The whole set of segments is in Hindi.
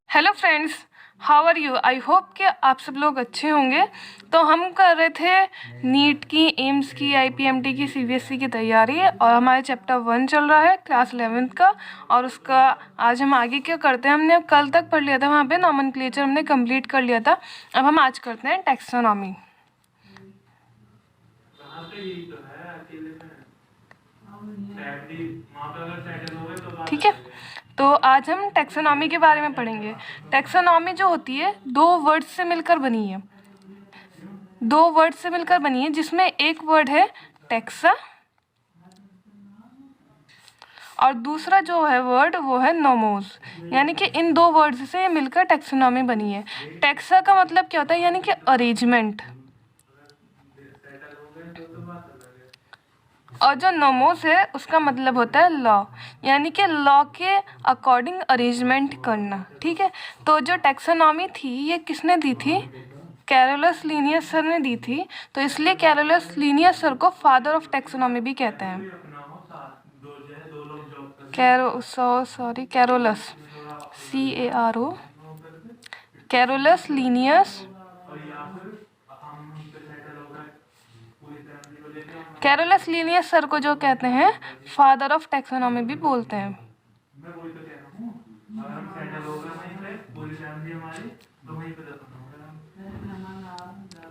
Hello friends, how are you? I hope कि आप सब लोग अच्छे होंगे। तो हम कर रहे थे नीट की, एम्स की, आईपीएमटी की, सीबीएसई की तैयारी, और हमारे चैप्टर 1 चल रहा है क्लास 11th का। और उसका आज हम आगे क्या करते हैं, हमने कल तक पढ़ लिया था, वहाँ पे नॉमेनक्लेचर हमने कंप्लीट कर लिया था। अब हम आज करते हैं टैक्सोनॉमी। ठीक है, तो आज हम टैक्सोनॉमी के बारे में पढ़ेंगे। टैक्सोनॉमी जो होती है दो वर्ड से मिलकर बनी है, जिसमें एक वर्ड है टैक्सा और दूसरा जो है वर्ड वो है नोमोस। यानी कि इन दो वर्ड्स से मिलकर टैक्सोनॉमी बनी है। टैक्सा का मतलब क्या होता है? यानी कि अरेंजमेंट, और जो नोमोस है उसका मतलब होता है लॉ, यानी कि लॉ के अकॉर्डिंग अरेंजमेंट करना। ठीक है, तो जो टैक्सोनॉमी थी ये किसने दी थी? कैरोलस लीनियस सर ने दी थी। तो इसलिए कैरोलस लीनियस सर को फादर ऑफ टैक्सोनॉमी भी कहते हैं। Carolus, CARO, Carolus Linnaeus, Carolus Linnaeus sir को जो कहते हैं फादर ऑफ टैक्सोनॉमी भी बोलते हैं।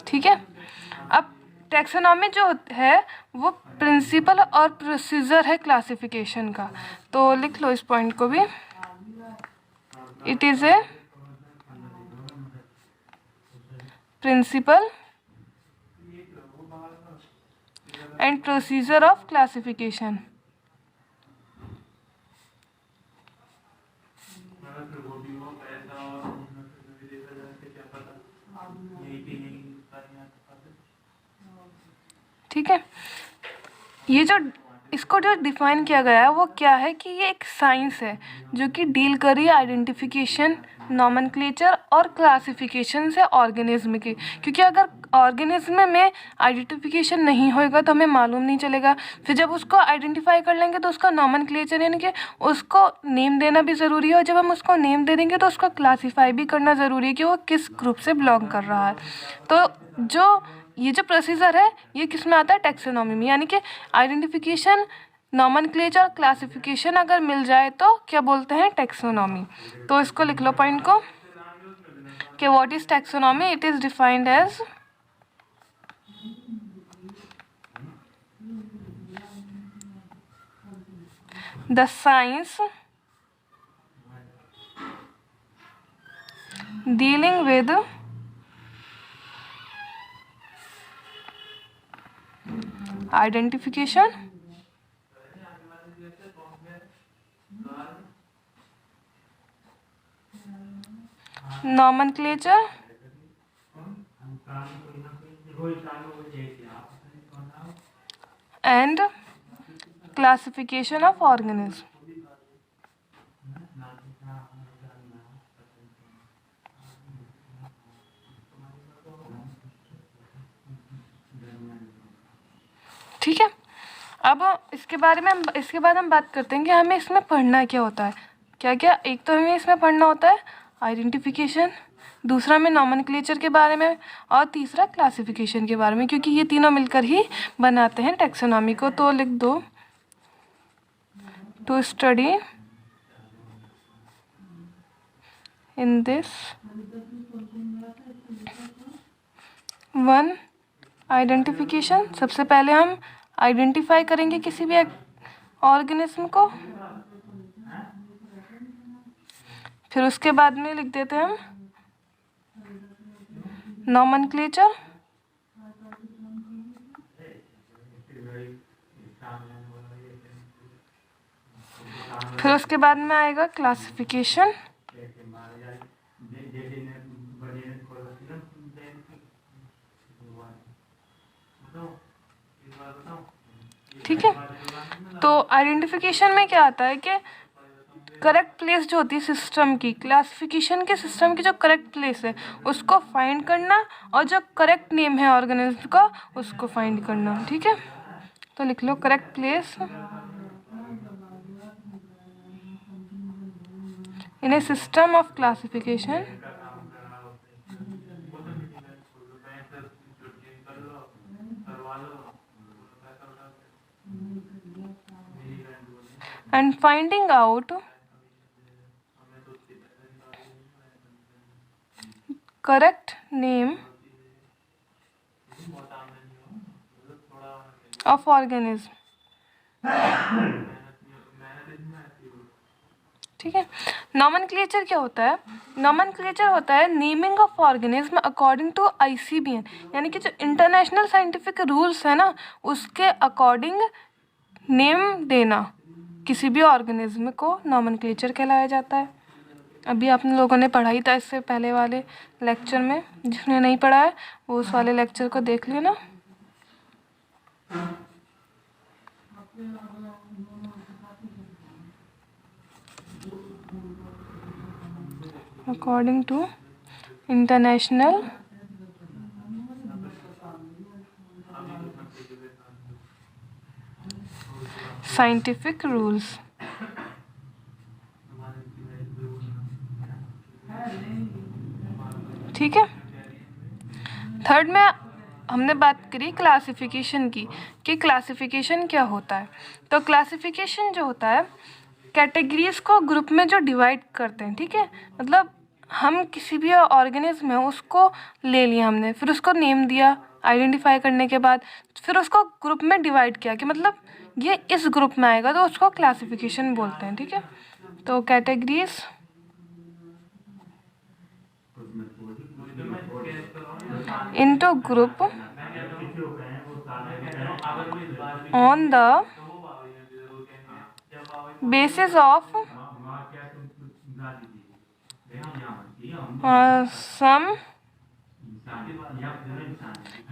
ठीक है, अब टैक्सोनॉमी जो है वो प्रिंसिपल और प्रोसीजर है क्लासिफिकेशन का। तो लिख लो इस पॉइंट को भी। It is a principle and procedure of classification. ठीक है, ये जो इसको जो डिफाइन किया गया है वो क्या है कि ये एक साइंस है जो कि डील कर रही है आइडेंटिफिकेशन, नॉमेनक्लेचर और क्लासिफिकेशन से ऑर्गेनिज्म की। क्योंकि अगर ऑर्गेनिज्म में आइडेंटिफिकेशन नहीं होएगा तो हमें मालूम नहीं चलेगा। फिर जब उसको आइडेंटिफाई कर लेंगे तो उसका नॉमेनक्लेचर यानी कि उसको नेम देना भी ज़रूरी है, और जब हम उसको नेम दे देंगे तो उसको क्लासीफाई भी करना ज़रूरी है कि वो किस ग्रुप से बिलोंग कर रहा है। तो ये जो प्रोसीजर है ये किस में आता है? टैक्सोनॉमी में। यानी कि आइडेंटिफिकेशन, नॉमेनक्लेचर, क्लासिफिकेशन अगर मिल जाए तो क्या बोलते हैं? टैक्सोनॉमी। तो इसको लिख लो पॉइंट को कि what is taxonomy. It is defined as the science dealing with identification, nomenclature and classification of organisms. ठीक है, अब इसके बाद हम बात करते हैं कि हमें इसमें पढ़ना क्या होता है। क्या क्या? एक तो हमें इसमें पढ़ना होता है आइडेंटिफिकेशन, दूसरा में नॉमेनक्लेचर के बारे में, और तीसरा क्लासिफिकेशन के बारे में, क्योंकि ये तीनों मिलकर ही बनाते हैं टैक्सोनॉमी को। तो लिख दो to study in this one identification. सबसे पहले हम आइडेंटिफाई करेंगे किसी भी ऑर्गेनिज्म को, फिर उसके बाद में लिख देते हैं हम नॉमेनक्लेचर, फिर उसके बाद में आएगा क्लासिफिकेशन, ठीक है। तो आइडेंटिफिकेशन में क्या आता है कि करेक्ट प्लेस जो होती है सिस्टम की, क्लासिफिकेशन के सिस्टम की जो करेक्ट प्लेस है उसको फाइंड करना, और जो करेक्ट नेम है ऑर्गेनिज्म का उसको फाइंड करना। ठीक है, तो लिख लो correct place In a system of classification, and finding out correct name of organism. ठीक है। नॉमेनक्लेचर क्या होता है? नॉमेनक्लेचर होता है naming of organism according to ICBN, यानी कि जो इंटरनेशनल साइंटिफिक रूल्स है ना उसके अकॉर्डिंग नेम देना किसी भी ऑर्गेनिज्म को नॉमेनक्लेचर कहलाया जाता है। अभी आप लोगों ने पढ़ा ही था इससे पहले वाले लेक्चर में, जिसने नहीं पढ़ा है वो उस वाले लेक्चर को देख लेना। According to international scientific rules. ठीक है। थर्ड में हमने बात करी क्लासिफिकेशन की कि क्लासिफिकेशन क्या होता है। तो क्लासिफिकेशन जो होता है कैटेगरीज को ग्रुप में जो डिवाइड करते हैं। ठीक है, मतलब हम किसी भी ऑर्गेनिज्म है उसको ले लिया हमने, फिर उसको नेम दिया आइडेंटिफाई करने के बाद, फिर उसको ग्रुप में डिवाइड किया कि मतलब ये इस ग्रुप में आएगा, तो उसको क्लासिफिकेशन बोलते हैं। ठीक है, तो categories into group on the basis of some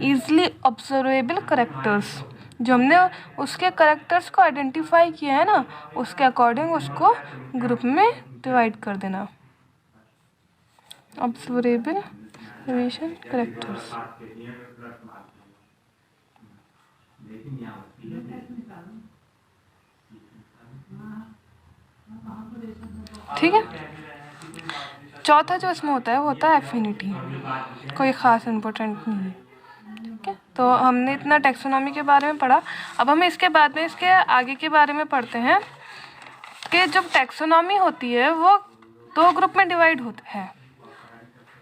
easily observable characters। जो हमने उसके करेक्टर्स को आइडेंटिफाई किया है ना उसके अकॉर्डिंग उसको ग्रुप में डिवाइड कर देना। Observable characters. ठीक है। चौथा जो इसमें होता है वो होता है एफिनिटी, कोई ख़ास इम्पोर्टेंट नहीं है। ठीक है, तो हमने इतना टैक्सोनॉमी के बारे में पढ़ा। अब हम इसके बाद में इसके आगे के बारे में पढ़ते हैं कि जब टैक्सोनॉमी होती है वो दो ग्रुप में डिवाइड होता है।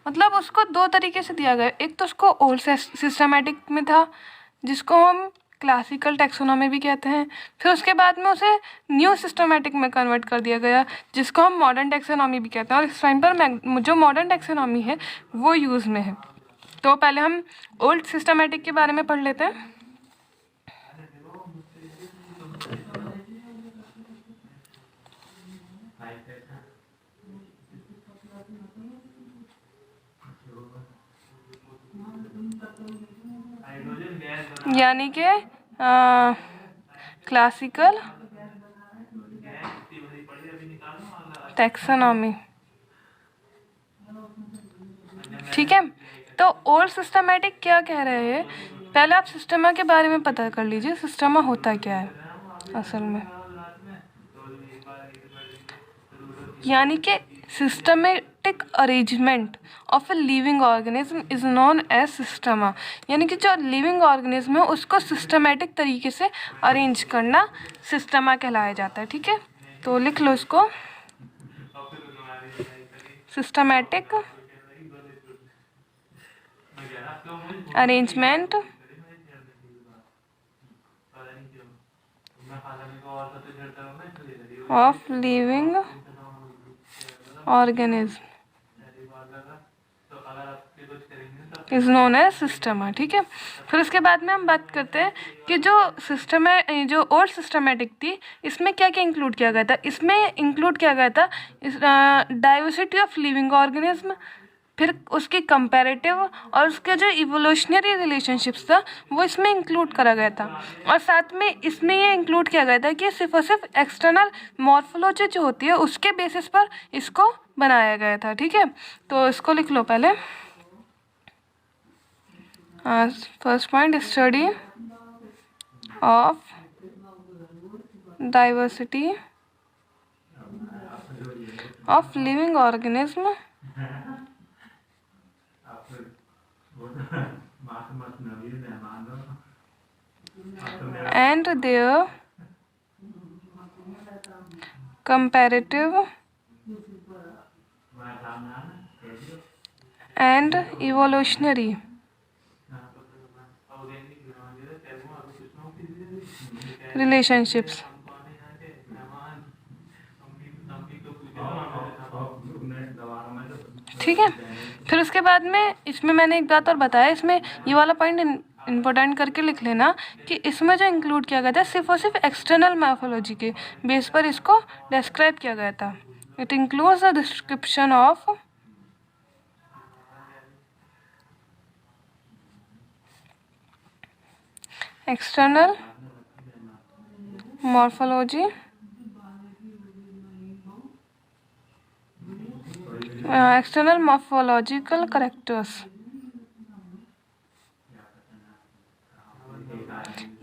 मतलब उसको दो तरीके से दिया गया, एक तो उसको ओल्ड सिस्टमेटिक में था जिसको हम क्लासिकल टैक्सोनॉमी भी कहते हैं, फिर उसके बाद में उसे न्यू सिस्टमेटिक में कन्वर्ट कर दिया गया जिसको हम मॉडर्न टैक्सोनॉमी भी कहते हैं। और इस टाइम पर जो मॉडर्न टैक्सोनॉमी है वो यूज़ में है। तो पहले हम ओल्ड सिस्टमेटिक के बारे में पढ़ लेते हैं। यानी कि क्लासिकल टैक्सोनॉमी। ठीक है, तो ओल्ड सिस्टमेटिक क्या कह रहे हैं, पहले आप सिस्टमा के बारे में पता कर लीजिए। सिस्टमा होता क्या है असल में, यानी कि systematic arrangement of a living organism is known as systema. यानी कि जो लिविंग ऑर्गेनिज्म है उसको सिस्टमेटिक तरीके से अरेंज करना सिस्टमा कहलाया जाता है। ठीक है, तो लिख लो इसको, systematic arrangement of living organism is known as systema. ठीक है, फिर उसके बाद में हम बात करते हैं कि जो सिस्टम है, जो ओल्ड सिस्टमेटिक थी, इसमें क्या क्या इंक्लूड किया गया था। इसमें इंक्लूड किया गया था डाइवर्सिटी ऑफ लिविंग ऑर्गेनिज्म, फिर उसकी कंपैरेटिव और उसके जो इवोल्यूशनरी रिलेशनशिप्स था वो इसमें इंक्लूड करा गया था। और साथ में इसमें ये इंक्लूड किया गया था कि सिर्फ और सिर्फ एक्सटर्नल मॉर्फोलॉजी जो होती है उसके बेसिस पर इसको बनाया गया था। ठीक है, तो इसको लिख लो पहले। First point, study of diversity of living organism and their comparative and evolutionary relationships। ठीक है, फिर उसके बाद में इसमें मैंने एक बात और बताया, इसमें ये वाला पॉइंट इम्पोर्टेंट करके लिख लेना कि इसमें जो इंक्लूड किया गया था सिर्फ और सिर्फ एक्सटर्नल मॉर्फोलॉजी के बेस पर इसको डिस्क्राइब किया गया था। It includes the description of external morphology external morphological characters,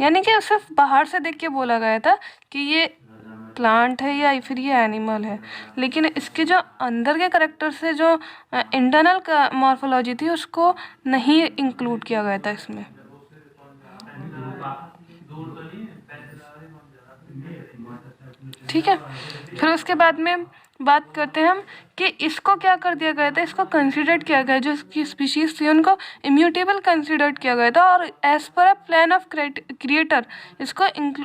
यानी कि सिर्फ बाहर से देख के बोला गया था कि ये प्लांट है या फिर ये एनिमल है, लेकिन इसके जो अंदर के करेक्टर से जो इंटरनल मॉर्फोलॉजी थी उसको नहीं इंक्लूड किया गया था इसमें। ठीक है, फिर उसके बाद में बात करते हैं हम कि इसको क्या कर दिया गया था, इसको कंसिडर्ड किया गया, जो इसकी स्पीशीज थी उनको इम्यूटेबल कंसिडर्ड किया गया था और एज पर अ प्लान ऑफ क्रिएटर इसको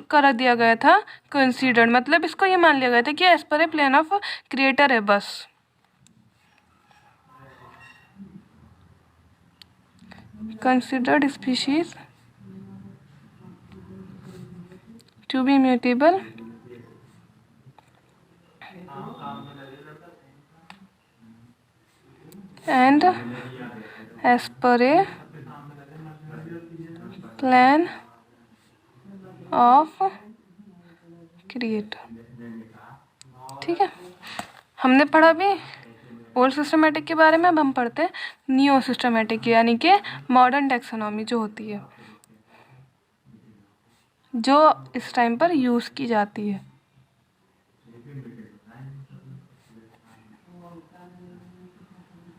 कर दिया गया था कंसिडर्ड, मतलब इसको ये मान लिया गया था कि as per a plan of creator है बस। Considered species to be immutable and as per a plan of creator। ठीक है, हमने पढ़ा भी ओल्ड सिस्टमेटिक के बारे में, अब हम पढ़ते हैं न्यू सिस्टमेटिक यानी कि मॉडर्न टैक्सोनॉमी जो होती है, जो इस टाइम पर यूज़ की जाती है।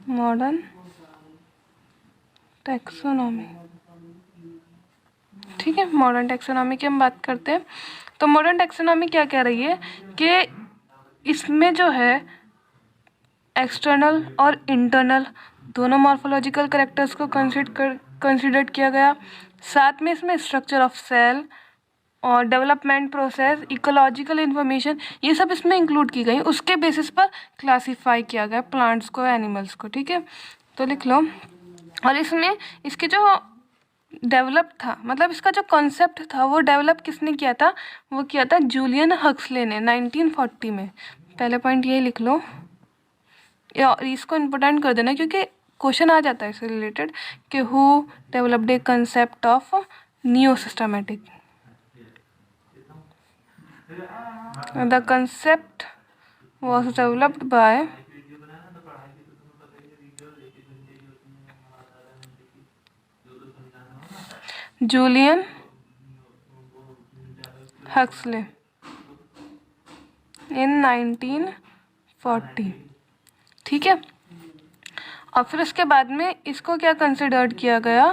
मॉडर्न टैक्सोनॉमी, ठीक है, मॉडर्न टैक्सोनॉमी की हम बात करते हैं। तो मॉडर्न टैक्सोनॉमी क्या कह रही है कि इसमें जो है एक्सटर्नल और इंटरनल दोनों मॉर्फोलॉजिकल कैरेक्टर्स को कंसिडर किया गया, साथ में इसमें स्ट्रक्चर ऑफ सेल और डेवलपमेंट प्रोसेस, इकोलॉजिकल इन्फॉर्मेशन, ये सब इसमें इंक्लूड की गई, उसके बेसिस पर क्लासीफाई किया गया प्लांट्स को, एनिमल्स को। ठीक है, तो लिख लो। और इसमें इसके जो डेवलप था, मतलब इसका जो कॉन्सेप्ट था वो डेवलप किसने किया था, वो किया था जूलियन हक्सले ने 1940 में। पहले पॉइंट यही लिख लो और इसको इम्पोर्टेंट कर देना क्योंकि क्वेश्चन आ जाता है इससे रिलेटेड कि who developed A concept of new systematic. The concept was developed by Julian Huxley in 1940। ठीक है, और फिर उसके बाद में इसको क्या कंसिडर्ड किया गया,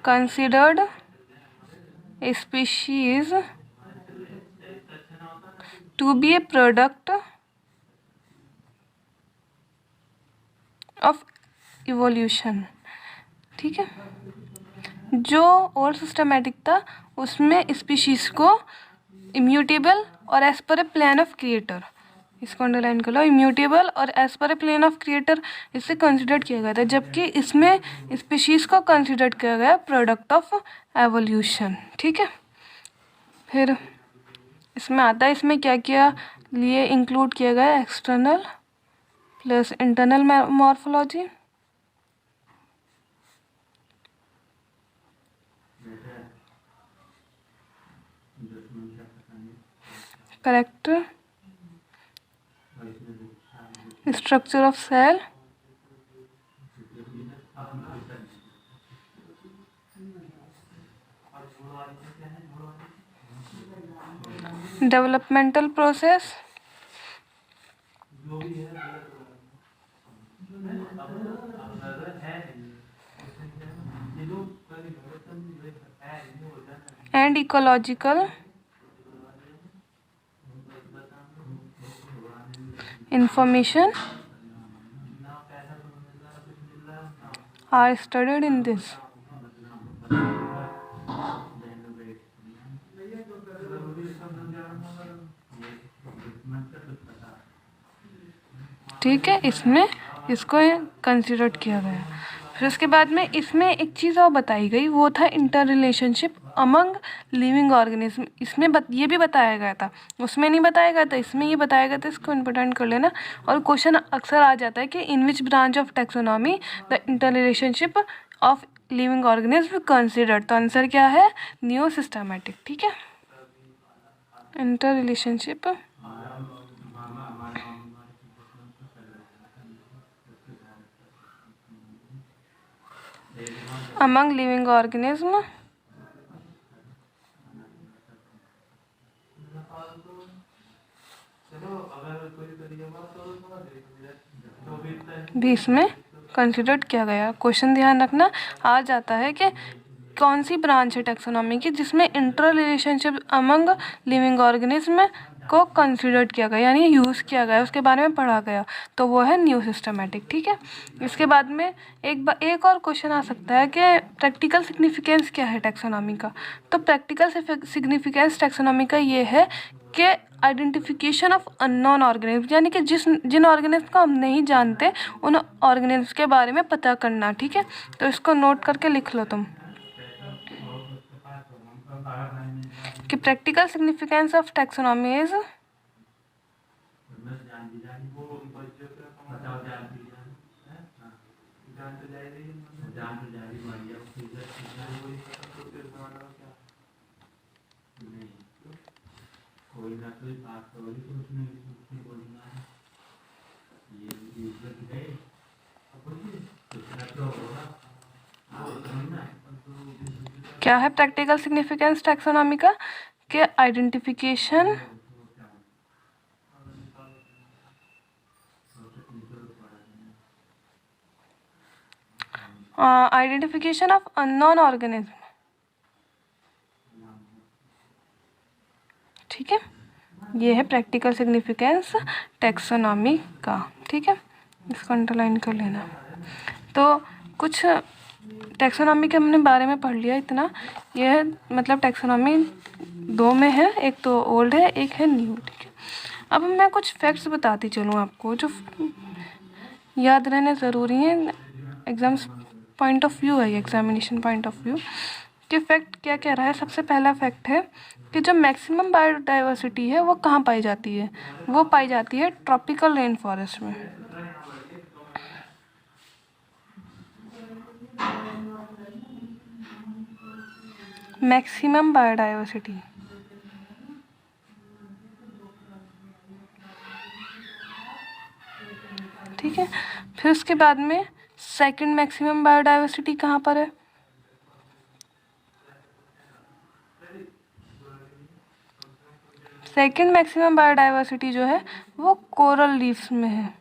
considered species to be a product of evolution. ठीक है, जो ओल्ड सिस्टमेटिक था उसमें स्पीशीज को इम्यूटेबल और as per a plan of creator, इसको अंडरलाइन कर लो, इम्यूटेबल और as per a plan of creator इससे कंसिडर किया गया था, जबकि इसमें स्पीशीज को कंसिडर किया गया प्रोडक्ट ऑफ एवोल्यूशन। ठीक है, फिर इसमें आता है इसमें क्या क्या लिए इंक्लूड किया गया, external plus internal morphology, character, structure of cell, developmental process, and ecological information are studied in this. ठीक है, इसमें इसको कंसिडर किया गया। फिर उसके बाद में इसमें एक चीज़ और बताई गई, वो था inter relationship among living organism. इसमें ये भी बताया गया था, उसमें नहीं बताया गया था, इसमें ये बताया गया था। इसको इम्पोर्टेंट कर लेना। और क्वेश्चन अक्सर आ जाता है कि in which branch of taxonomy the inter relationship of living organism considered. तो आंसर क्या है? New systematic. ठीक है, inter relationship among living organism भी इसमें कंसिडर्ड किया गया। क्वेश्चन ध्यान रखना आ जाता है कि कौन सी ब्रांच है टैक्सोनॉमी की जिसमें inter relationship among living organism को कंसिडर्ड किया गया, यानी यूज़ किया गया, उसके बारे में पढ़ा गया, तो वो है न्यू सिस्टमैटिक। ठीक है, इसके बाद में एक और क्वेश्चन आ सकता है कि प्रैक्टिकल सिग्निफिकेंस क्या है टैक्सोनॉमी का। तो प्रैक्टिकल सिग्निफिकेंस टैक्सोनॉमी का ये है कि आइडेंटिफिकेशन ऑफ अननोन ऑर्गेनिज्म, यानी कि जिन ऑर्गेनिज्म को हम नहीं जानते उन ऑर्गेनिज्म के बारे में पता करना। ठीक है, तो इसको नोट करके लिख लो तुम कि practical significance of taxonomy is क्या है? प्रैक्टिकल सिग्निफिकेंस टैक्सोनॉमी का कि आइडेंटिफिकेशन ऑफ अननोन ऑर्गेनिज्म। ठीक है, ये है प्रैक्टिकल सिग्निफिकेंस टैक्सोनॉमी का। ठीक है, इसको अंडरलाइन कर लेना। तो कुछ टैक्सोनॉमी के हमने बारे में पढ़ लिया इतना। यह मतलब टैक्सोनॉमी दो में है, एक तो ओल्ड है, एक है न्यू। ठीक है, अब मैं कुछ फैक्ट्स बताती चलूँ आपको जो याद रहने ज़रूरी हैं, एग्ज़ाम्स पॉइंट ऑफ व्यू है, एग्जामिनेशन पॉइंट ऑफ व्यू कि फैक्ट क्या कह रहा है। सबसे पहला फैक्ट है कि जो मैक्सिमम बायोडाइवर्सिटी है वो कहाँ पाई जाती है? वो पाई जाती है ट्रॉपिकल रेन फॉरेस्ट में। मैक्सिमम बायोडाइवर्सिटी, ठीक है। फिर उसके बाद में सेकंड मैक्सिमम बायोडाइवर्सिटी कहाँ पर है? सेकंड मैक्सिमम बायोडाइवर्सिटी जो है वो कोरल रीफ्स में है।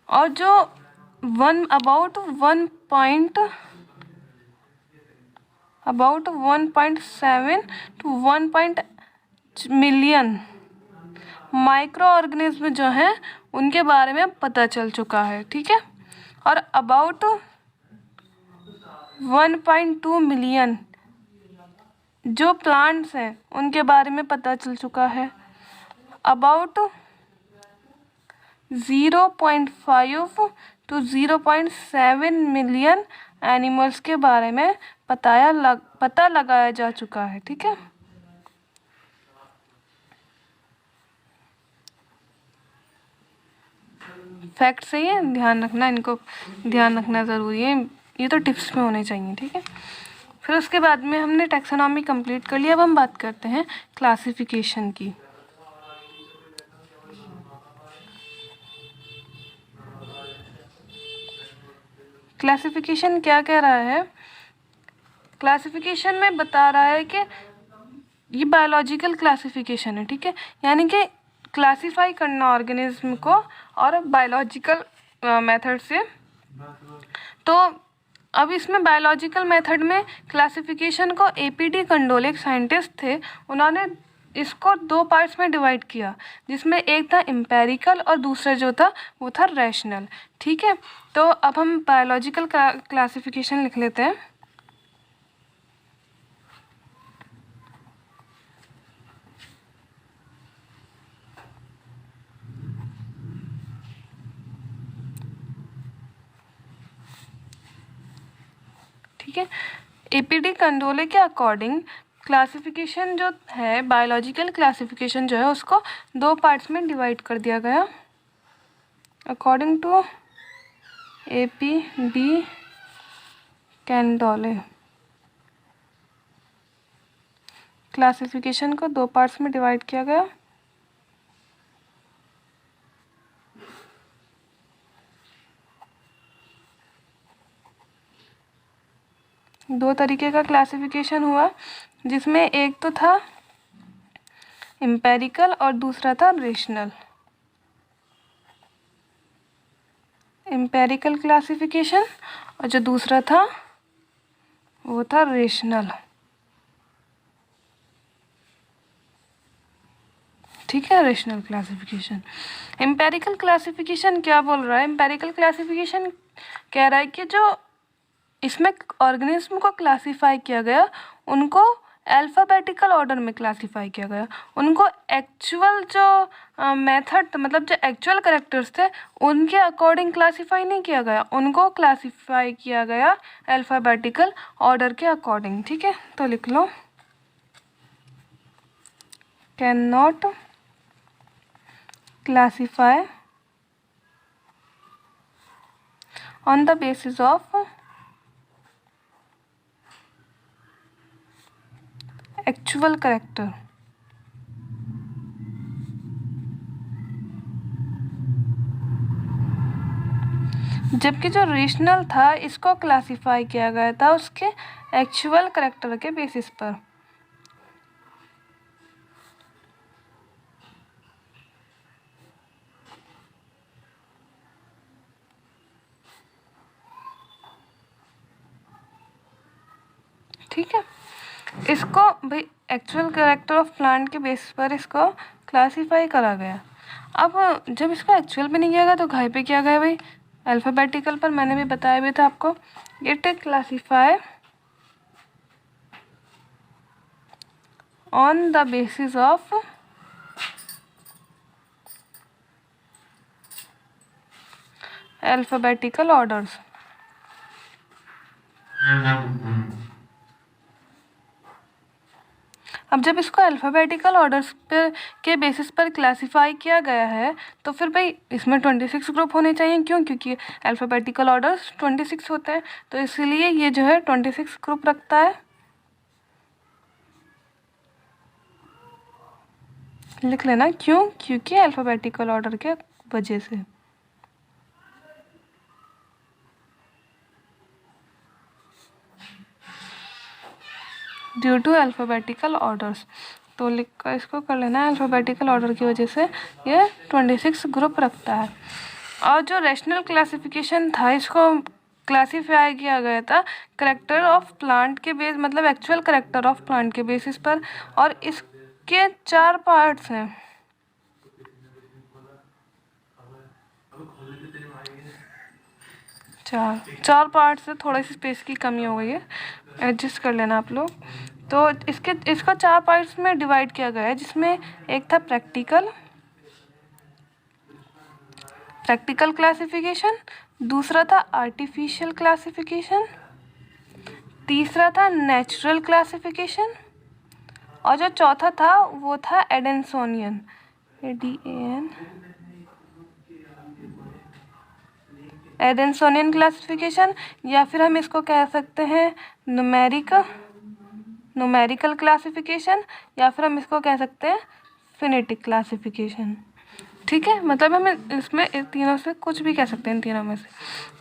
और जो about 1.7 to 1 million micro organism जो हैं उनके बारे में पता चल चुका है। ठीक है, और अबाउट 1.2 मिलियन जो प्लांट्स हैं उनके बारे में पता चल चुका है। अबाउट 0.5 to 0.7 मिलियन एनिमल्स के बारे में पता लगाया जा चुका है। ठीक है, फैक्ट सही है, ध्यान रखना, इनको ध्यान रखना ज़रूरी है, ये तो टिप्स में होने चाहिए। ठीक है, फिर उसके बाद में हमने टैक्सोनॉमी कंप्लीट कर लिया। अब हम बात करते हैं क्लासिफिकेशन की। क्लासिफिकेशन क्या कह रहा है? क्लासिफिकेशन में बता रहा है कि ये बायोलॉजिकल क्लासिफिकेशन है। ठीक है, यानी कि क्लासीफाई करना ऑर्गेनिज्म को और बायोलॉजिकल मेथड से। तो अब इसमें बायोलॉजिकल मेथड में क्लासिफिकेशन को एपीडी कंडोले एक साइंटिस्ट थे, उन्होंने इसको दो पार्ट्स में डिवाइड किया, जिसमें एक था एम्पेरिकल और दूसरा जो था वो था रैशनल। ठीक है, तो अब हम बायोलॉजिकल क्लासिफिकेशन लिख लेते हैं। ठीक है, एपीडी कंडोले के अकॉर्डिंग क्लासिफिकेशन जो है, बायोलॉजिकल क्लासिफिकेशन जो है उसको दो पार्ट्स में डिवाइड कर दिया गया। According to A P D Candolle classification को दो पार्ट्स में डिवाइड किया गया। दो तरीके का क्लासिफिकेशन हुआ, जिसमें एक तो था एम्पेरिकल और दूसरा था रेशनल। एम्पेरिकल क्लासिफिकेशन और जो दूसरा था वो था रेशनल। ठीक है, रेशनल क्लासिफिकेशन। एम्पेरिकल क्लासिफिकेशन क्या बोल रहा है? एम्पेरिकल क्लासिफिकेशन कह रहा है कि जो इसमें ऑर्गेनिज्म को क्लासिफाई किया गया उनको अल्फ़ाबेटिकल ऑर्डर में क्लासिफाई किया गया। उनको एक्चुअल जो मेथड मतलब जो एक्चुअल कैरेक्टर्स थे उनके अकॉर्डिंग क्लासिफाई नहीं किया गया, उनको क्लासिफाई किया गया अल्फ़ाबेटिकल ऑर्डर के अकॉर्डिंग। ठीक है, तो लिख लो, can not classify on the basis of actual character. जबकि जो रेशनल था इसको क्लासिफाई किया गया था उसके एक्चुअल कैरेक्टर के बेसिस पर। ठीक है, इसको भाई एक्चुअल कैरेक्टर ऑफ प्लांट के बेसिस पर इसको क्लासिफाई करा गया। अब जब इसको एक्चुअल पे नहीं किया गया तो घाई पे किया गया भाई अल्फ़ाबेटिकल पर। मैंने भी बताया भी था आपको, it classify on the basis of alphabetical orders. अब जब इसको अल्फ़ाबेटिकल ऑर्डर्स पर के बेसिस पर क्लासिफाई किया गया है तो फिर भाई इसमें 26 ग्रुप होने चाहिए। क्यों? क्योंकि अल्फ़ाबेटिकल ऑर्डर्स 26 होते हैं, तो इसीलिए ये जो है 26 ग्रुप रखता है। लिख लेना, क्यों? क्योंकि अल्फ़ाबेटिकल ऑर्डर के वजह से। ड्यू टू अल्फ़ाबेटिकल ऑर्डर्स, तो लिख कर इसको कर लेना, अल्फ़ाबेटिकल ऑर्डर की वजह से ये 26 ग्रुप रखता है। और जो रैशनल क्लासिफिकेशन था इसको क्लासीफाई किया गया था करेक्टर ऑफ प्लांट के बेस मतलब एक्चुअल करेक्टर ऑफ प्लांट के बेसिस पर। और इसके 4 पार्ट्स हैं। चार पार्ट्स से थोड़ा सी स्पेस की कमी हो गई है, एडजस्ट कर लेना आप लोग। तो इसको 4 पार्ट्स में डिवाइड किया गया है, जिसमें एक था प्रैक्टिकल क्लासिफिकेशन, दूसरा था आर्टिफिशियल क्लासिफिकेशन, तीसरा था नेचुरल क्लासिफिकेशन और जो चौथा था वो था एडेंसोनियन, एडेंसोनियन क्लासिफिकेशन, या फिर हम इसको कह सकते हैं न्यूमेरिकल क्लासिफिकेशन, या फिर हम इसको कह सकते हैं फिनेटिक क्लासिफिकेशन। ठीक है, मतलब हम इसमें इन तीनों से कुछ भी कह सकते हैं, इन तीनों में से।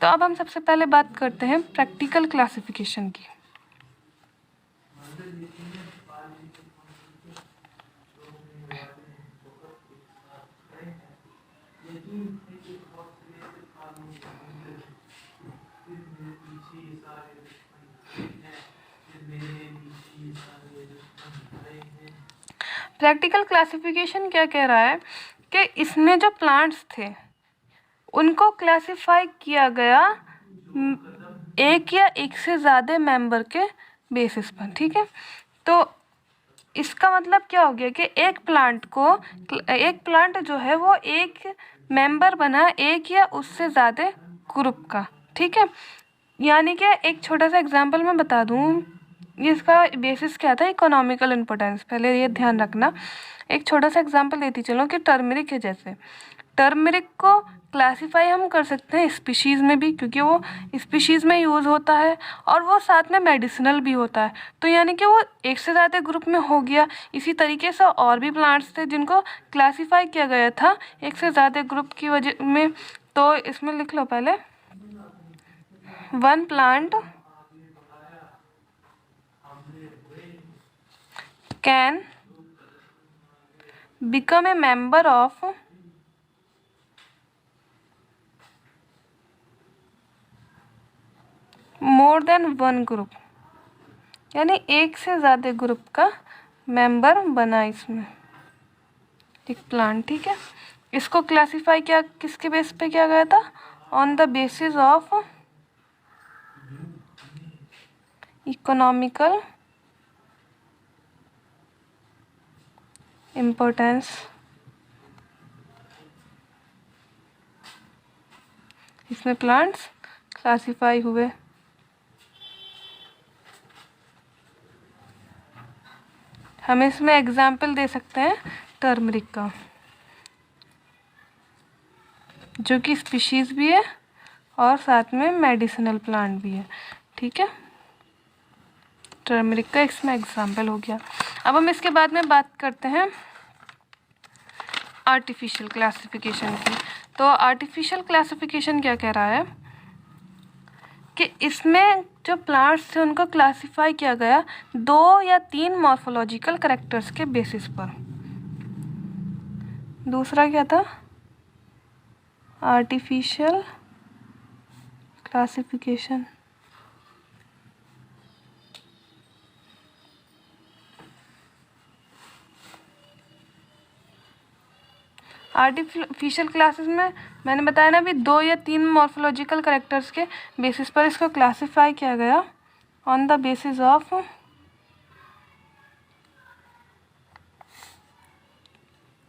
तो अब हम सबसे पहले बात करते हैं प्रैक्टिकल क्लासिफिकेशन की। प्रैक्टिकल क्लासिफिकेशन क्या कह रहा है कि इसमें जो प्लांट्स थे उनको क्लासिफाई किया गया एक या एक से ज़्यादा मेंबर के बेसिस पर, ठीक है। तो इसका मतलब क्या हो गया कि एक प्लांट जो है वो एक मेंबर बना एक या उससे ज़्यादा ग्रुप का, ठीक है। यानी कि एक छोटा सा एग्जांपल मैं बता दूं, इसका बेसिस क्या था, इकोनॉमिकल इम्पोर्टेंस। पहले ये ध्यान रखना, एक छोटा सा एग्जांपल देती चलो कि टर्मरिक है। जैसे टर्मरिक को क्लासीफाई हम कर सकते हैं स्पीशीज़ में भी, क्योंकि वो स्पीशीज़ में यूज़ होता है और वो साथ में मेडिसिनल भी होता है। तो यानी कि वो एक से ज़्यादा ग्रुप में हो गया। इसी तरीके से और भी प्लांट्स थे जिनको क्लासीफाई किया गया था एक से ज़्यादा ग्रुप की वजह में। तो इसमें लिख लो पहले, one plant can become a member of more than one group, यानी एक से ज़्यादा ग्रुप का मेंबर बना इसमें एक प्लांट, ठीक है। इसको क्लासिफाई क्या किसके बेस पे किया गया था, on the basis of economical importance. इसमें प्लांट्स क्लासिफाई हुए। हम इसमें एग्जाम्पल दे सकते हैं टर्मरिक का, जो कि स्पीशीज़ भी है और साथ में मेडिसिनल प्लांट भी है, ठीक है। टर्मरिक का इसमें एग्जाम्पल हो गया। अब हम इसके बाद में बात करते हैं आर्टिफिशियल क्लासिफिकेशन की। तो आर्टिफिशियल क्लासिफिकेशन क्या कह रहा है कि इसमें जो प्लांट्स थे उनको क्लासिफाई किया गया 2 या 3 मॉर्फोलॉजिकल कैरेक्टर्स के बेसिस पर। दूसरा क्या था, आर्टिफिशियल क्लासिफिकेशन। आर्टिफिशियल क्लासेस में मैंने बताया ना अभी 2 या 3 मॉर्फोलॉजिकल कैरेक्टर्स के बेसिस पर इसको क्लासिफाई किया गया on the basis of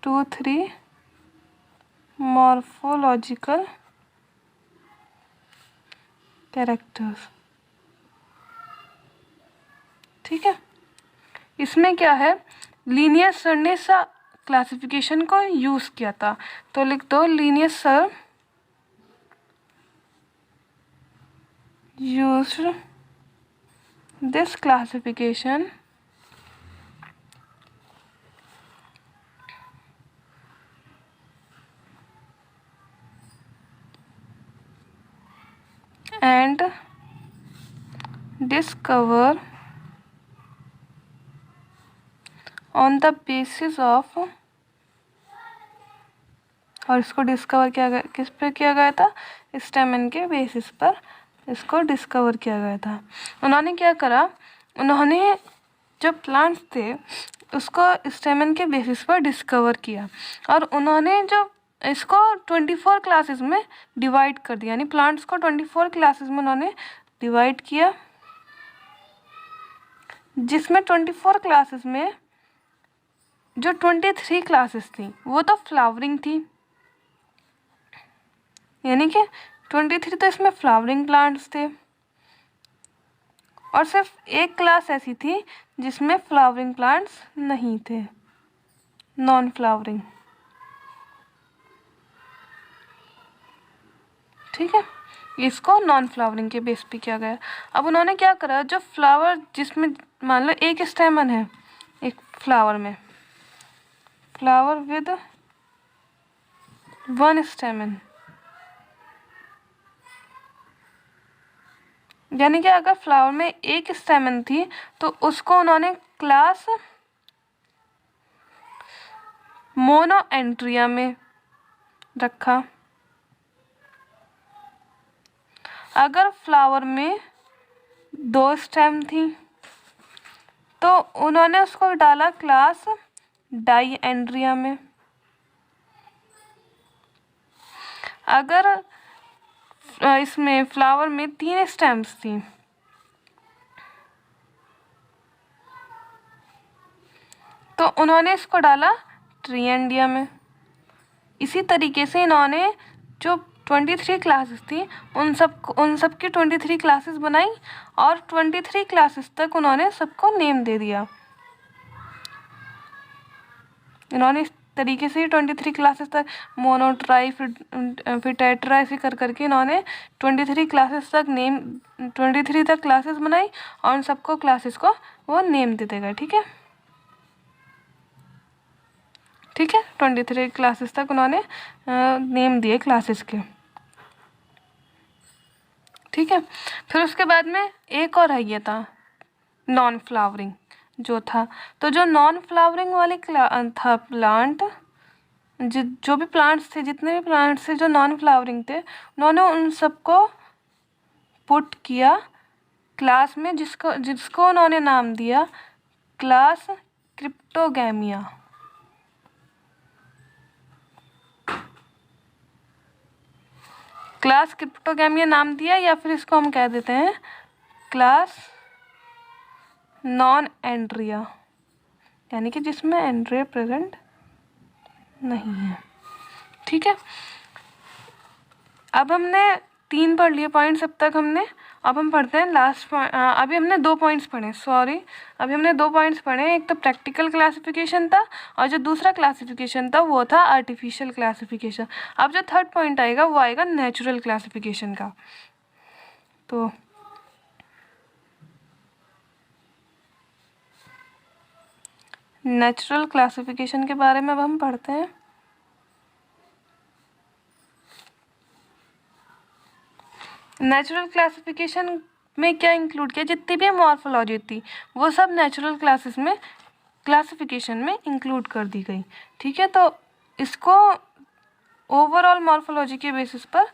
2-3 morphological characters, ठीक है। इसमें क्या है, लीनियस सर ने क्लासिफिकेशन को यूज़ किया था। तो लिख दो, Linnaeus sir used this classification and discover on the basis of, और इसको डिस्कवर किया गया किस पे किया गया था, स्टेमन के बेसिस पर इसको डिस्कवर किया गया था। उन्होंने क्या करा, उन्होंने जो प्लांट्स थे उसको स्टेमन के बेसिस पर डिस्कवर किया और उन्होंने जो इसको 24 क्लासेस में डिवाइड कर दिया, यानी प्लांट्स को 24 क्लासेस में उन्होंने डिवाइड किया, जिसमें 24 क्लासेस में जो 23 क्लासेस थी वो तो फ्लावरिंग थी, यानी कि 23 तो इसमें फ्लावरिंग प्लांट्स थे और सिर्फ एक क्लास ऐसी थी जिसमें फ्लावरिंग प्लांट्स नहीं थे, नॉन फ्लावरिंग, ठीक है। इसको नॉन फ्लावरिंग के बेस पे किया गया। अब उन्होंने क्या करा, जो फ्लावर जिसमें मान लो एक स्टेमन है एक फ्लावर में, फ्लावर विद 1 स्टेमन, यानी कि अगर फ्लावर में एक स्टेमन थी तो उसको उन्होंने क्लास मोनोएंट्रिया में रखा। अगर फ्लावर में 2 स्टेम थी तो उन्होंने उसको डाला क्लास डायएंड्रिया में। अगर इसमें फ्लावर में 3 स्टेम्स थी तो उन्होंने इसको डाला ट्रिएंडिया में। इसी तरीके से इन्होंने जो 23 क्लासेस थी उन सब की 23 क्लासेस बनाई और 23 क्लासेस तक उन्होंने सबको नेम दे दिया। इन्होंने इस तरीके से 23 क्लासेस तक मोनो, ट्राई, फिर टेट्रा ऐसे कर करके इन्होंने 23 क्लासेस तक 23 तक क्लासेस बनाई और उन सबको क्लासेस को वो नेम देते गए। ठीक है, 23 क्लासेस तक उन्होंने नेम दिए क्लासेस के। ठीक है, फिर उसके बाद में एक और है, ये था नॉन फ्लावरिंग जो था। तो जो नॉन फ्लावरिंग वाले था प्लांट, जो भी प्लांट्स थे, जितने भी प्लांट्स थे जो नॉन फ्लावरिंग थे, उन्होंने उन सबको पुट किया क्लास में, जिसको उन्होंने नाम दिया क्लास क्रिप्टोगैमिया। क्लास क्रिप्टोगैमिया नाम दिया, या फिर इसको हम कह देते हैं क्लास नॉन एंड्रिया, यानी कि जिसमें एंड्रिया प्रेजेंट नहीं है। ठीक है, अब हमने 3 पढ़ लिए पॉइंट्स अब तक हमने। अब हम पढ़ते हैं लास्ट पॉइंट। अभी हमने 2 पॉइंट्स पढ़े, अभी हमने 2 पॉइंट्स पढ़े। एक तो प्रैक्टिकल क्लासिफिकेशन था और जो दूसरा क्लासिफिकेशन था वो था आर्टिफिशियल क्लासिफिकेशन। अब जो थर्ड पॉइंट आएगा वो आएगा नेचुरल क्लासिफिकेशन का। तो नेचुरल क्लासिफिकेशन के बारे में अब हम पढ़ते हैं। नेचुरल क्लासिफिकेशन में क्या इंक्लूड किया, जितनी भी मॉर्फोलॉजी थी वो सब नेचुरल क्लासिफिकेशन में इंक्लूड कर दी गई। ठीक है, तो इसको ओवरऑल मॉर्फोलॉजी के बेसिस पर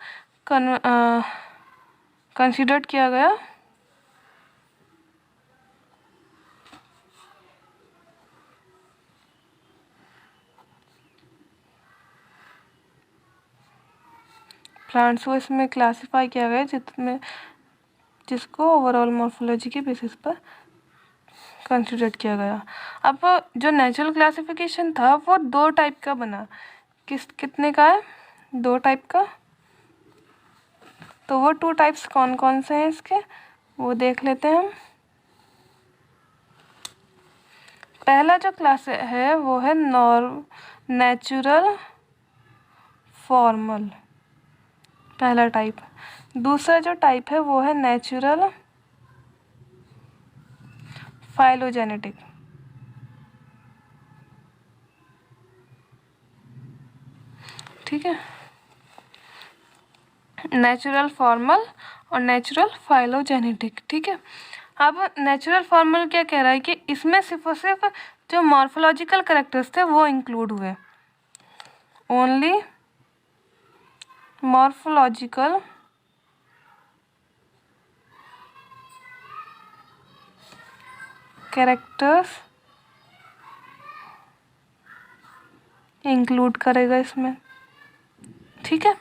कंसीडर्ड किया गया। प्लांट्स को इसमें क्लासिफाई किया गया जिसको ओवरऑल मॉर्फोलॉजी के बेसिस पर कंसिडर किया गया। अब जो नेचुरल क्लासिफिकेशन था वो 2 टाइप का बना। कितने का है? 2 टाइप का। तो वो 2 टाइप्स कौन कौन से हैं इसके, वो देख लेते हैं हम। पहला जो क्लास है वो है नेचुरल फॉर्मल, पहला टाइप। दूसरा जो टाइप है वो है नेचुरल फाइलोजेनेटिक। ठीक है, नेचुरल फॉर्मल और नेचुरल फाइलोजेनेटिक। ठीक है, अब नेचुरल फॉर्मल क्या कह रहा है कि इसमें सिर्फ और सिर्फ जो मॉर्फोलॉजिकल कैरेक्टर्स थे वो इंक्लूड हुए। ओनली मॉर्फोलॉजिकल कैरेक्टर्स इंक्लूड करेगा इसमें। ठीक है,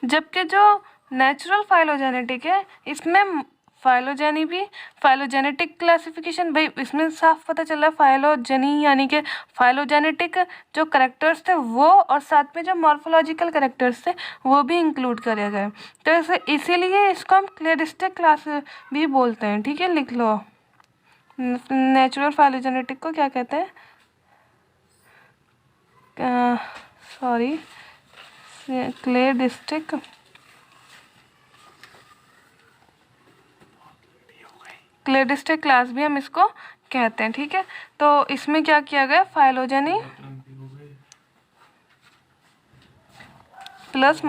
जबकि जो नेचुरल फाइलोजेनेटिक है इसमें फाइलोजेनेटिक क्लासिफिकेशन, भाई इसमें साफ पता चल रहा है फाइलोजेनी यानी कि फाइलोजेनेटिक जो कैरेक्टर्स थे वो, और साथ में जो मॉर्फोलॉजिकल कैरेक्टर्स थे वो भी इंक्लूड करे गए। तो इसीलिए इसको हम क्लेरिस्टिक क्लास भी बोलते हैं। ठीक है, लिख लो नेचुरल फाइलोजेनेटिक को क्या कहते हैं, क्लेरिस्टिक क्लास भी हम इसको कहते हैं। ठीक है, तो इसमें क्या किया गया, फाइलोजेनी प्लस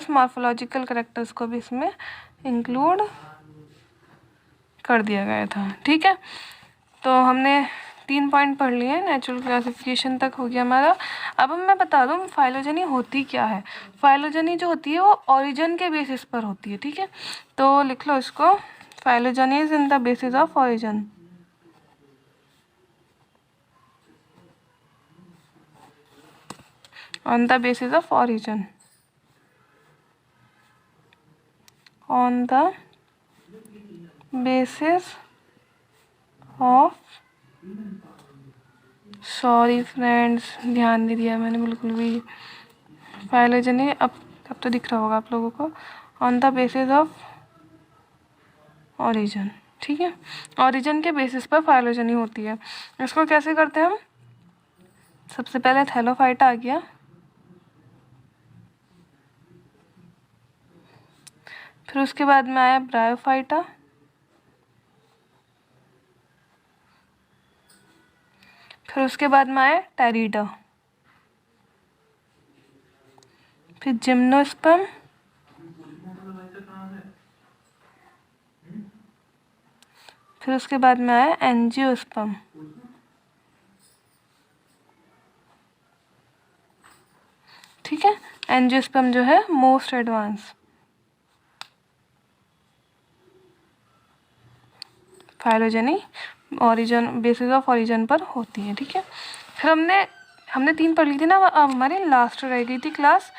मॉर्फोलॉजिकल कैरेक्टर्स को भी इसमें इंक्लूड कर दिया गया था। ठीक है, तो हमने 3 पॉइंट पढ़ लिए, नेचुरल क्लासिफिकेशन तक हो गया हमारा। अब मैं बता दूँ फाइलोजेनी होती क्या है। फाइलोजेनी जो होती है वो ओरिजिन के बेसिस पर होती है, ठीक है। तो लिख लो इसको, phylogeny is in the basis of origin. On the basis of origin. On the basis of, sorry friends ध्यान नहीं दिया मैंने बिल्कुल भी। फाइलोजेनी अब तो दिख रहा होगा आप लोगों को। On the basis of origin, ठीक है। ओरिजिन के बेसिस पर फाइलोजेनी होती है। इसको कैसे करते हैं हम? सबसे पहले थैलोफाइटा आ गया, फिर उसके बाद में आया ब्रायोफाइटा, फिर उसके बाद में आया टेरिडा, फिर जिम्नोस्पर्म, फिर उसके बाद में आया एंजियोस्पर्म, ठीक है। एंजियोस्पर्म जो है most advance. Phylogeny origin, basis of origin पर होती है, ठीक है। फिर हमने 3 पढ़ ली थी ना। अब हमारी लास्ट रह गई थी क्लास,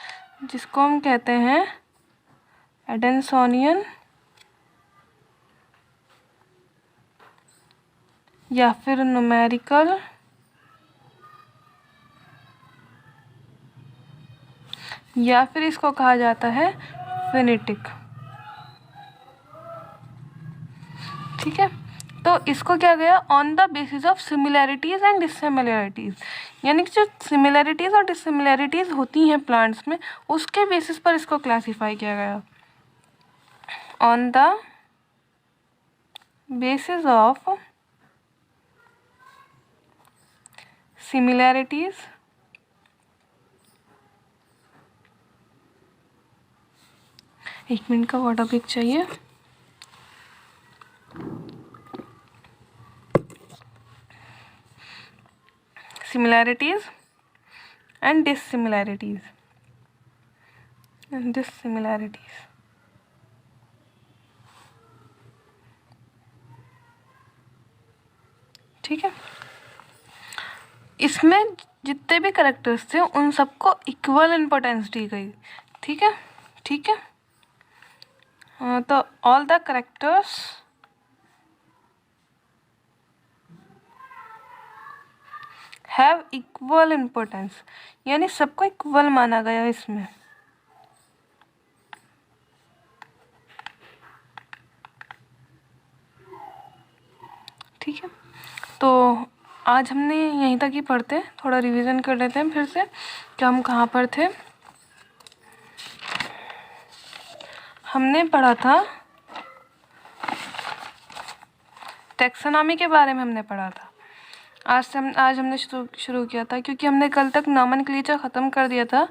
जिसको हम कहते हैं एडेंसोनियन या फिर न्यूमेरिकल या फिर इसको कहा जाता है फिनेटिक, ठीक है। तो इसको क्या गया, on the basis of similarities and dissimilarities, यानी कि जो सिमिलैरिटीज और डिससिमिलैरिटीज होती हैं प्लांट्स में, उसके बेसिस पर इसको क्लासिफाई किया गया। On the basis of similarities एक मिनट का वाटर ब्रेक चाहिए। सिमिलैरिटीज एंड डिससिमिलैरिटीज, ठीक है। इसमें जितने भी कैरेक्टर्स थे उन सबको इक्वल इम्पोर्टेंस दी गई, ठीक है, ठीक है। तो all the characters have equal importance, यानी सबको इक्वल माना गया इसमें, ठीक है। तो आज हमने यहीं तक ही पढ़ते हैं, थोड़ा रिवीजन कर लेते हैं फिर से कि हम कहाँ पर थे। हमने पढ़ा था टैक्सोनॉमी के बारे में, हमने पढ़ा था। आज हमने शुरू किया था, क्योंकि हमने कल तक नॉमेनक्लेचर ख़त्म कर दिया था,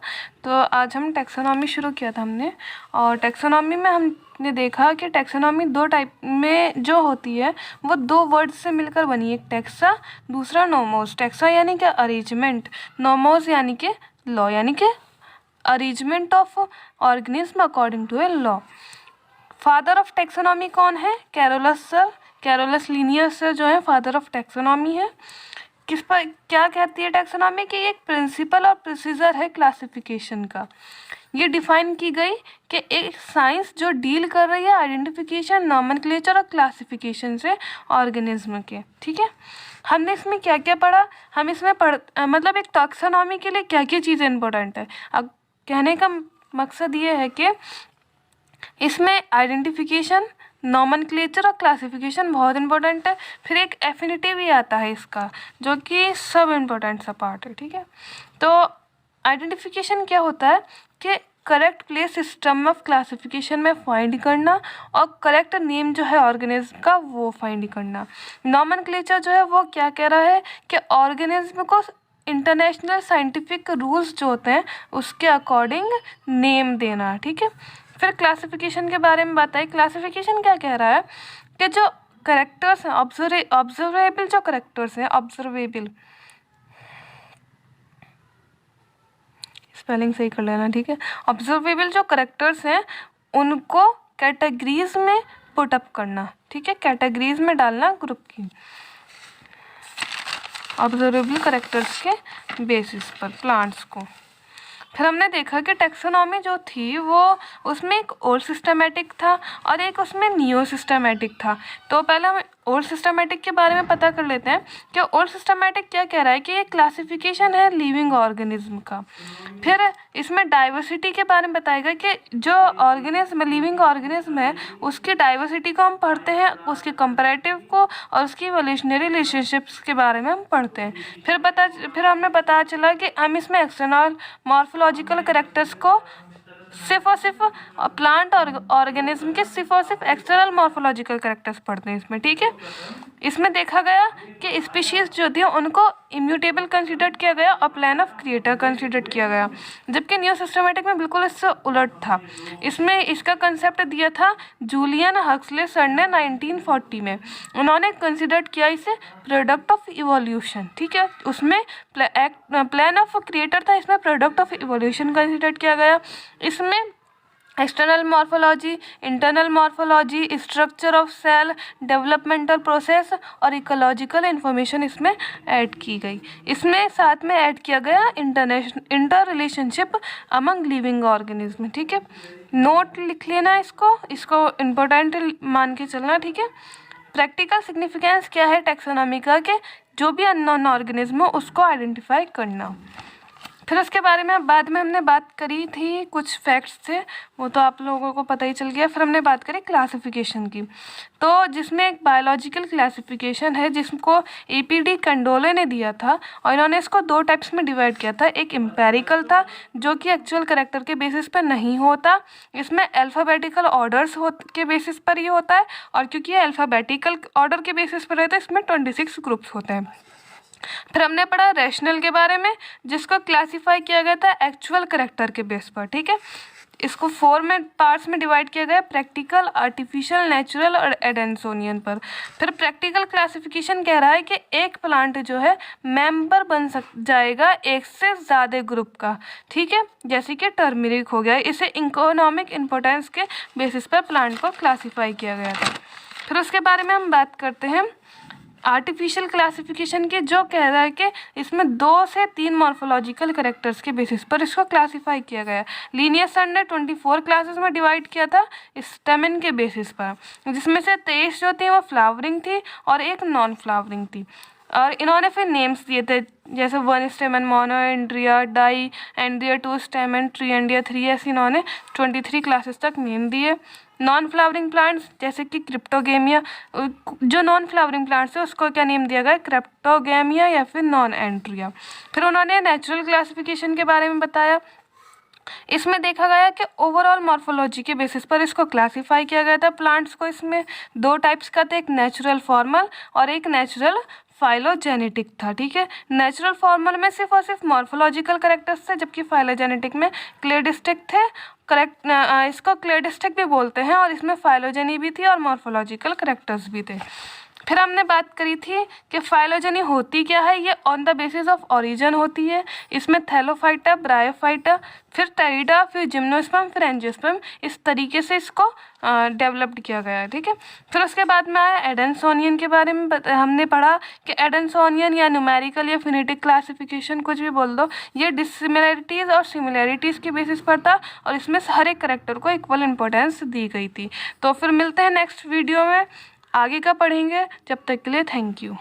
तो आज हम टैक्सोनॉमी शुरू किया था हमने। और टैक्सोनॉमी में हमने देखा कि टैक्सोनॉमी 2 टाइप में जो होती है वो 2 वर्ड से मिलकर बनी, एक टैक्सा, दूसरा नोमोस। टैक्सा यानी कि अरेंजमेंट, नोमोस यानी कि लॉ, यानी कि arrangement of organism according to a law. Father of taxonomy कौन है? Carolus sir, Carolus Linnaeus sir जो है फादर ऑफ टैक्सोनॉमी है। किस पर क्या कहती है टैक्सोनॉमी कि एक प्रिंसिपल और प्रोसीजर है क्लासिफिकेशन का। ये डिफाइन की गई कि एक साइंस जो डील कर रही है आइडेंटिफिकेशन, नॉमेनक्लेचर और क्लासिफिकेशन से ऑर्गेनिज्म के, ठीक है। हमने इसमें क्या क्या पढ़ा? हम इसमें मतलब एक टैक्सोनॉमी के लिए क्या क्या चीज़ें इंपॉर्टेंट है। अब कहने का मकसद ये है कि इसमें आइडेंटिफिकेशन, नॉमेनक्लेचर और क्लासिफिकेशन बहुत इंपॉर्टेंट है। फिर एक एफिनिटी भी आता है इसका, जो कि सब इम्पोर्टेंट सा पार्ट है, ठीक है। तो आइडेंटिफिकेशन क्या होता है कि correct place system of classification में फाइंड करना और करेक्ट नेम जो है ऑर्गेनिज्म का वो फाइंड करना। नॉमेनक्लेचर जो है वो क्या कह रहा है कि ऑर्गेनिज्म को इंटरनेशनल साइंटिफिक रूल्स जो होते हैं उसके अकॉर्डिंग नेम देना, ठीक है। फिर क्लासिफिकेशन के बारे में बात आई। क्लासिफिकेशन क्या कह रहा है कि जो करेक्टर्स हैं, ऑब्जर्वेबल जो करेक्टर्स हैं, ऑब्जर्वेबल, स्पेलिंग सही कर लेना, ठीक है। ऑब्जर्वेबल जो करेक्टर्स हैं उनको कैटेगरीज में पुट अप करना, ठीक है, कैटेगरीज में डालना ग्रुप की, ऑब्जर्वेबल करेक्टर्स के बेसिस पर प्लांट्स को। फिर हमने देखा कि टैक्सोनॉमी जो थी वो उसमें एक ओल्ड सिस्टमेटिक था और एक उसमें न्यू सिस्टमेटिक था। तो पहले हम ओल्ड सिस्टमेटिक के बारे में पता कर लेते हैं कि ओल्ड सिस्टमेटिक क्या कह रहा है कि ये क्लासिफिकेशन है लिविंग ऑर्गेनिज्म का। फिर इसमें डाइवर्सिटी के बारे में बताएगा कि जो ऑर्गेनिज्म लिविंग ऑर्गेनिज्म है उसकी डाइवर्सिटी को हम पढ़ते हैं, उसके कंपैरेटिव को और उसकी इवोल्यूशनरी रिलेशनशिप्स के बारे में हम पढ़ते हैं। फिर हमें पता चला कि हम इसमें एक्सटर्नल मॉर्फोलॉजिकल कैरेक्टर्स को सिर्फ और सिर्फ प्लांट और ऑर्गेनिज्म के सिर्फ और सिर्फ एक्सटर्नल मॉर्फोलॉजिकल कैरेक्टर्स पढ़ते हैं इसमें, ठीक है। इसमें देखा गया कि स्पीशीज जो थी उनको इम्यूटेबल कंसिडर किया गया और प्लान ऑफ क्रिएटर कंसिडर किया गया, जबकि न्यू सिस्टमेटिक में बिल्कुल इससे उलट था। इसमें इसका कंसेप्ट दिया था जूलियन हक्सले सर ने 1940 में। उन्होंने कंसिडर किया इसे प्रोडक्ट ऑफ इवोल्यूशन, ठीक है। उसमें प्लान ऑफ क्रिएटर था, इसमें प्रोडक्ट ऑफ इवोल्यूशन कंसिडर किया गया। इसमें external morphology, internal morphology, structure of cell, developmental process और इकोलॉजिकल इंफॉर्मेशन इसमें ऐड की गई। इसमें साथ में ऐड किया गया inter relationship among living organism, ठीक है। नोट लिख लेना इसको इम्पोर्टेंट मान के चलना, ठीक है। प्रैक्टिकल सिग्निफिकेंस क्या है टैक्सोनॉमी का कि जो भी अननोन ऑर्गेनिज्म हो उसको आइडेंटिफाई करना। फिर उसके बारे में बाद में हमने बात करी थी, कुछ फैक्ट्स थे वो तो आप लोगों को पता ही चल गया। फिर हमने बात करी क्लासिफिकेशन की, तो जिसमें एक बायोलॉजिकल क्लासिफिकेशन है जिसको एपीडी कंडोले ने दिया था और इन्होंने इसको दो टाइप्स में डिवाइड किया था। एक एम्पेरिकल था जो कि एक्चुअल कैरेक्टर के बेसिस पर नहीं होता, इसमें अल्फ़ाबेटिकल ऑर्डर्स के बेसिस पर ही होता है, और क्योंकि ये अल्फ़ाबेटिकल ऑर्डर के बेसिस पर रहता है इसमें 26 ग्रुप्स होते हैं। फिर हमने पढ़ा रैशनल के बारे में जिसको क्लासिफाई किया गया था एक्चुअल कैरेक्टर के बेस पर, ठीक है। इसको 4 पार्ट्स में डिवाइड किया गया, प्रैक्टिकल, आर्टिफिशियल, नेचुरल और एडेंसोनियन पर। फिर प्रैक्टिकल क्लासिफिकेशन कह रहा है कि एक प्लांट जो है मेंबर बन जाएगा एक से ज़्यादा ग्रुप का, ठीक है, जैसे कि टर्मरिक हो गया। इसे इकोनॉमिक इम्पोर्टेंस के बेसिस पर प्लांट को क्लासीफाई किया गया था। फिर उसके बारे में हम बात करते हैं आर्टिफिशियल क्लासिफिकेशन के, जो कह रहा है कि इसमें 2 से 3 मॉर्फोलॉजिकल कैरेक्टर्स के बेसिस पर इसको क्लासिफाई किया गया। लिनियस सर ने 24 क्लासेस में डिवाइड किया था स्टेमेन के बेसिस पर, जिसमें से 23 जो थी वो फ्लावरिंग थी और एक नॉन फ्लावरिंग थी। और इन्होंने फिर नेम्स दिए थे जैसे 1 स्टेमन मोनोएंड्रिया, डाई एंड्रिया, 2 स्टेमन ट्रीएंडिया, 3 ऐसे इन्होंने 23 क्लासेस तक नेम दिए। नॉन फ्लावरिंग प्लांट्स जैसे कि क्रिप्टोगेमिया, जो नॉन फ्लावरिंग प्लांट्स है उसको क्या नेम दिया गया, क्रिप्टोगेमिया या फिर नॉन एंड्रिया। फिर उन्होंने नेचुरल क्लासिफिकेशन के बारे में बताया। इसमें देखा गया कि ओवरऑल मॉर्फोलॉजी के बेसिस पर इसको क्लासिफाई किया गया था प्लांट्स को। इसमें 2 टाइप्स का था, एक नेचुरल फॉर्मल और एक नेचुरल फाइलोजेनेटिक था, ठीक है। नेचुरल फॉर्मल में सिर्फ और सिर्फ मॉर्फोलॉजिकल कैरेक्टर्स थे, जबकि फाइलोजेनेटिक में क्लेडिस्टिक थे, इसको क्लेडिस्टिक भी बोलते हैं, और इसमें फाइलोजेनी भी थी और मॉर्फोलॉजिकल कैरेक्टर्स भी थे। फिर हमने बात करी थी कि फाइलोजेनी होती क्या है, ये on the basis of origin होती है। इसमें थैलोफाइटा, ब्रायोफाइटा, फिर टेरिडा, फिर जिम्नोस्पर्म, फिर एंजियोस्पर्म, इस तरीके से इसको डेवलप्ड किया गया है, ठीक है। फिर उसके बाद में आया एडेंसोनियन के बारे में हमने पढ़ा कि एडेंसोनियन या न्यूमेरिकल या फिनेटिक क्लासिफिकेशन कुछ भी बोल दो, ये डिसिमिलरिटीज़ और सिमिलैरिटीज़ के बेसिस पर था और इसमें हर एक करेक्टर को इक्वल इंपॉर्टेंस दी गई थी। तो फिर मिलते हैं नेक्स्ट वीडियो में, आगे का पढ़ेंगे। जब तक के लिए थैंक यू।